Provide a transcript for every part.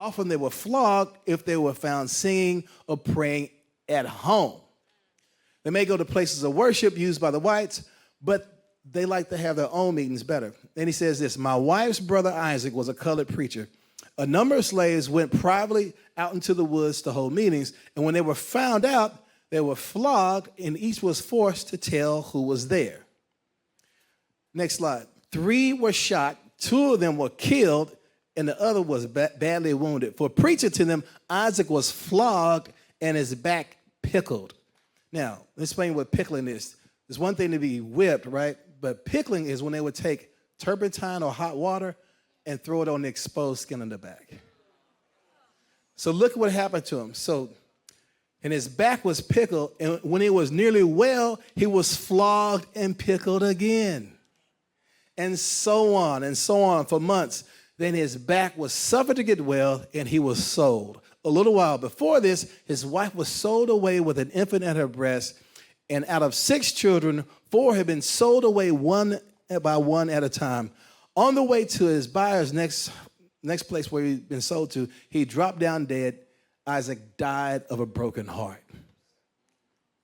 often they were flogged if they were found singing or praying at home. They may go to places of worship used by the whites, but they like to have their own meetings better. And he says this, my wife's brother Isaac was a colored preacher. A number of slaves went privately out into the woods to hold meetings, and when they were found out, they were flogged, and each was forced to tell who was there. Next slide. 3 were shot, 2 of them were killed, and the other was badly wounded. For preaching to them, Isaac was flogged and his back pickled. Now, let's explain what pickling is. It's one thing to be whipped, right? But pickling is when they would take turpentine or hot water and throw it on the exposed skin on the back. So look at what happened to him. So, and his back was pickled, and when he was nearly well, he was flogged and pickled again. And so on for months. Then his back was suffered to get well, and he was sold. A little while before this, his wife was sold away with an infant at her breast, and out of 6 children, 4 had been sold away one by one at a time. On the way to his buyer's next place where he'd been sold to, he dropped down dead. Isaac died of a broken heart.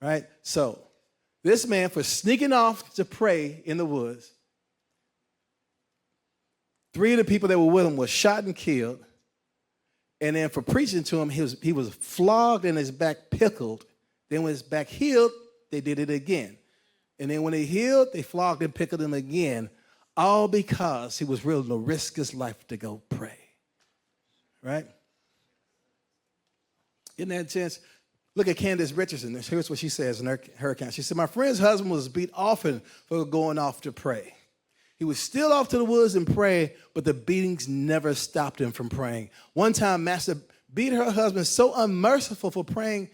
Right? So, this man, for sneaking off to pray in the woods, 3 of the people that were with him were shot and killed. And then for preaching to him, he was flogged and his back pickled. Then when his back healed, they did it again. And then when he healed, they flogged and pickled him again, all because he was willing to risk his life to go pray. Right? Isn't that intense? Look at Candace Richardson. Here's what she says in her account. She said, my friend's husband was beat often for going off to pray. He was still off to the woods and pray, but the beatings never stopped him from praying. One time, Master beat her husband so unmerciful for praying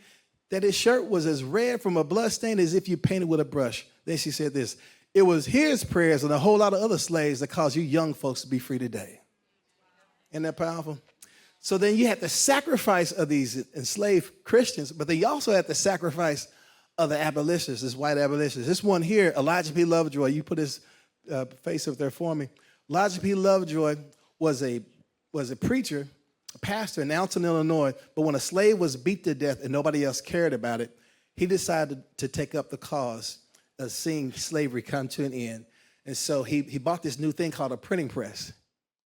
that his shirt was as red from a blood stain as if you painted with a brush. Then she said this, it was his prayers and a whole lot of other slaves that caused you young folks to be free today. Isn't that powerful? So then you had the sacrifice of these enslaved Christians, but then you also had the sacrifice of the abolitionists, this white abolitionists. This one here, Elijah P. Lovejoy, you put his face up there for me. Elijah P. Lovejoy was a preacher, a pastor in Alton, Illinois, but when a slave was beat to death and nobody else cared about it, he decided to take up the cause of seeing slavery come to an end. And so he bought this new thing called a printing press.